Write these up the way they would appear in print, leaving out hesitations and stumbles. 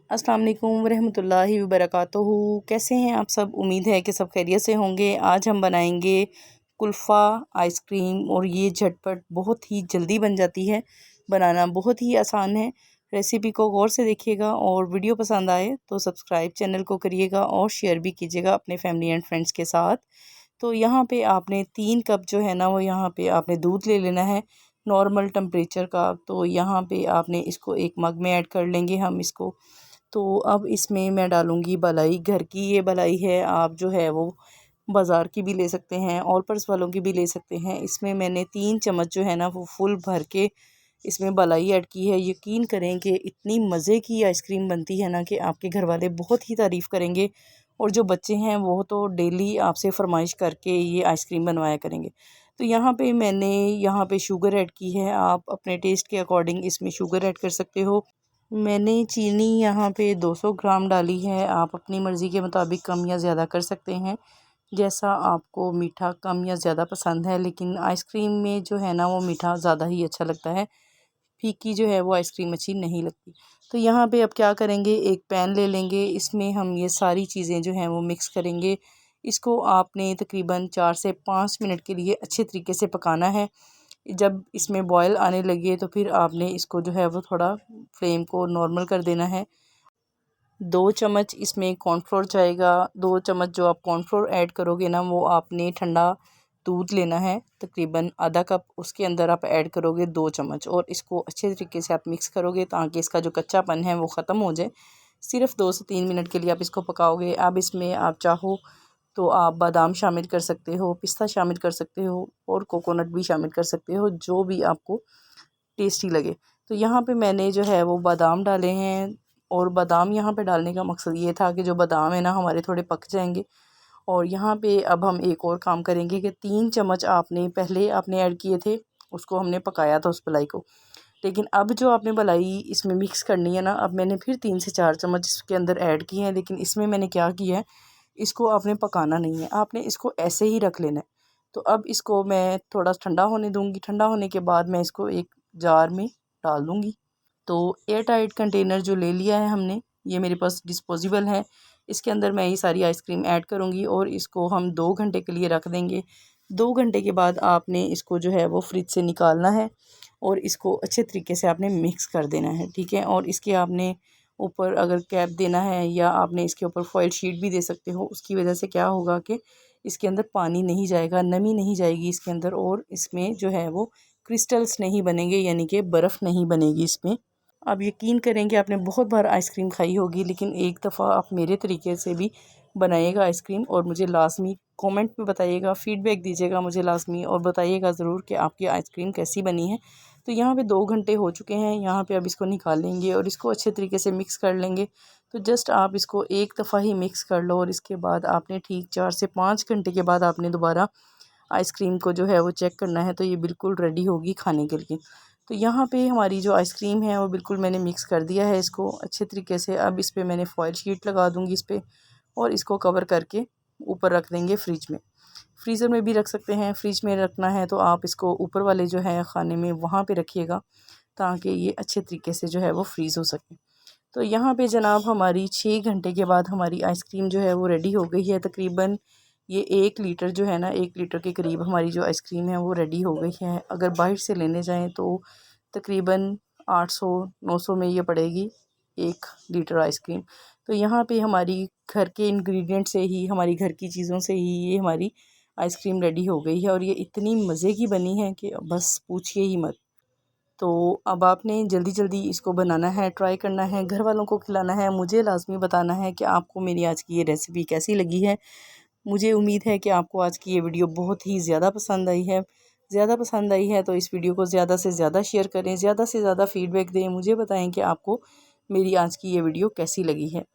अस्सलाम वालेकुम रहमतुल्लाहि व बरकातुहू। कैसे हैं आप सब? उम्मीद है कि सब खैरियत से होंगे। आज हम बनाएंगे कुल्फ़ा आइसक्रीम और ये झटपट बहुत ही जल्दी बन जाती है, बनाना बहुत ही आसान है। रेसिपी को गौर से देखिएगा और वीडियो पसंद आए तो सब्सक्राइब चैनल को करिएगा और शेयर भी कीजिएगा अपने फैमिली एंड फ्रेंड्स के साथ। तो यहाँ पे आपने 3 कप जो है ना वो यहाँ पे आपने दूध ले लेना है नॉर्मल टेम्परेचर का। तो यहाँ पे आपने इसको एक मग में ऐड कर लेंगे हम इसको। तो अब इसमें मैं डालूँगी मलाई। घर की ये मलाई है, आप जो है वो बाज़ार की भी ले सकते हैं और पर्स वालों की भी ले सकते हैं। इसमें मैंने 3 चम्मच जो है ना वो फुल भर के इसमें मलाई ऐड की है। यकीन करें कि इतनी मज़े की आइसक्रीम बनती है ना कि आपके घर वाले बहुत ही तारीफ़ करेंगे और जो बच्चे हैं वो तो डेली आपसे फरमाइश करके ये आइसक्रीम बनवाया करेंगे। तो यहाँ पे शुगर ऐड की है। आप अपने टेस्ट के अकॉर्डिंग इसमें शुगर ऐड कर सकते हो। मैंने चीनी यहाँ पे 200 ग्राम डाली है। आप अपनी मर्ज़ी के मुताबिक कम या ज़्यादा कर सकते हैं, जैसा आपको मीठा कम या ज़्यादा पसंद है। लेकिन आइसक्रीम में जो है ना वो मीठा ज़्यादा ही अच्छा लगता है, फीकी जो है वो आइसक्रीम अच्छी नहीं लगती। तो यहाँ पे अब क्या करेंगे, एक पैन ले लेंगे, इसमें हम ये सारी चीज़ें जो हैं वो मिक्स करेंगे। इसको आपने तकरीबन 4 से 5 मिनट के लिए अच्छे तरीके से पकाना है। जब इसमें बॉयल आने लगे तो फिर आपने इसको जो है वो थोड़ा फ्लेम को नॉर्मल कर देना है। 2 चम्मच इसमें कॉर्नफ्लोर जाएगा। 2 चम्मच जो आप कॉर्नफ्लोर ऐड करोगे ना वो आपने ठंडा दूध लेना है, तकरीबन आधा कप, उसके अंदर आप ऐड करोगे 2 चम्मच और इसको अच्छे तरीके से आप मिक्स करोगे ताकि इसका जो कच्चापन है वो ख़त्म हो जाए। सिर्फ 2 से 3 मिनट के लिए आप इसको पकाओगे। अब इसमें आप चाहो तो आप बादाम शामिल कर सकते हो, पिस्ता शामिल कर सकते हो और कोकोनट भी शामिल कर सकते हो, जो भी आपको टेस्टी लगे। तो यहाँ पे मैंने जो है वो बादाम डाले हैं और बादाम यहाँ पे डालने का मकसद ये था कि जो बादाम है ना हमारे थोड़े पक जाएंगे। और यहाँ पे अब हम एक और काम करेंगे कि 3 चम्मच आपने पहले आपने ऐड किए थे, उसको हमने पकाया था उस मलाई को। लेकिन अब जो आपने मलाई इसमें मिक्स करनी है ना, अब मैंने फिर 3 से 4 चम्मच इसके अंदर ऐड किए हैं। लेकिन इसमें मैंने क्या किया है, इसको आपने पकाना नहीं है, आपने इसको ऐसे ही रख लेना है। तो अब इसको मैं थोड़ा ठंडा होने दूँगी। ठंडा होने के बाद मैं इसको एक जार में डाल दूँगी। तो एयर टाइट कंटेनर जो ले लिया है हमने, ये मेरे पास डिस्पोजेबल है, इसके अंदर मैं ये सारी आइसक्रीम ऐड करूँगी और इसको हम 2 घंटे के लिए रख देंगे। 2 घंटे के बाद आपने इसको जो है वो फ्रिज से निकालना है और इसको अच्छे तरीके से आपने मिक्स कर देना है, ठीक है। और इसके आपने ऊपर अगर कैप देना है या आपने इसके ऊपर फॉइल शीट भी दे सकते हो। उसकी वजह से क्या होगा कि इसके अंदर पानी नहीं जाएगा, नमी नहीं जाएगी इसके अंदर और इसमें जो है वो क्रिस्टल्स नहीं बनेंगे, यानी कि बर्फ़ नहीं बनेगी इसमें। आप यकीन करें कि आपने बहुत बार आइसक्रीम खाई होगी, लेकिन एक दफ़ा आप मेरे तरीके से भी बनाइएगा आइसक्रीम और मुझे लाज़मी कमेंट में बताइएगा, फ़ीडबैक दीजिएगा मुझे लाज़मी और बताइएगा ज़रूर कि आपकी आइसक्रीम कैसी बनी है। तो यहाँ पे 2 घंटे हो चुके हैं। यहाँ पे अब इसको निकाल लेंगे और इसको अच्छे तरीके से मिक्स कर लेंगे। तो जस्ट आप इसको एक दफ़ा ही मिक्स कर लो और इसके बाद आपने ठीक 4 से 5 घंटे के बाद आपने दोबारा आइसक्रीम को जो है वो चेक करना है, तो ये बिल्कुल रेडी होगी खाने के लिए। तो यहाँ पे हमारी जो आइसक्रीम है वो बिल्कुल मैंने मिक्स कर दिया है इसको अच्छे तरीके से। अब इस पे मैंने फॉइल शीट लगा दूँगी इस पे और इसको कवर करके ऊपर रख देंगे फ्रिज में। फ्रीज़र में भी रख सकते हैं, फ्रिज में रखना है तो आप इसको ऊपर वाले जो है खाने में वहाँ पे रखिएगा ताकि ये अच्छे तरीके से जो है वो फ्रीज़ हो सके। तो यहाँ पे जनाब हमारी 6 घंटे के बाद हमारी आइसक्रीम जो है वो रेडी हो गई है। तकरीबन ये 1 लीटर जो है ना, 1 लीटर के करीब हमारी जो आइसक्रीम है वो रेडी हो गई है। अगर बाहर से लेने जाएँ तो तकरीबन 800-900 में ये पड़ेगी 1 लीटर आइसक्रीम। तो यहाँ पे हमारी घर के इंग्रेडिएंट से ही, हमारी घर की चीज़ों से ही ये हमारी आइसक्रीम रेडी हो गई है और ये इतनी मज़े की बनी है कि बस पूछिए ही मत। तो अब आपने जल्दी जल्दी इसको बनाना है, ट्राई करना है, घर वालों को खिलाना है। मुझे लाज़मी बताना है कि आपको मेरी आज की ये रेसिपी कैसी लगी है। मुझे उम्मीद है कि आपको आज की ये वीडियो बहुत ही ज़्यादा पसंद आई है। ज़्यादा पसंद आई है तो इस वीडियो को ज़्यादा से ज़्यादा शेयर करें, ज़्यादा से ज़्यादा फ़ीडबैक दें। मुझे बताएं कि आपको मेरी आज की ये वीडियो कैसी लगी है।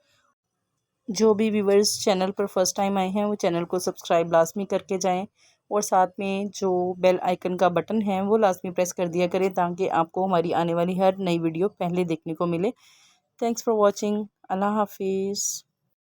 जो भी व्यूवर्स चैनल पर फर्स्ट टाइम आए हैं वो चैनल को सब्सक्राइब लाजमी करके जाएं और साथ में जो बेल आइकन का बटन है वो लाजमी प्रेस कर दिया करें ताकि आपको हमारी आने वाली हर नई वीडियो पहले देखने को मिले। Thanks for watching. अल्लाह हाफिज़।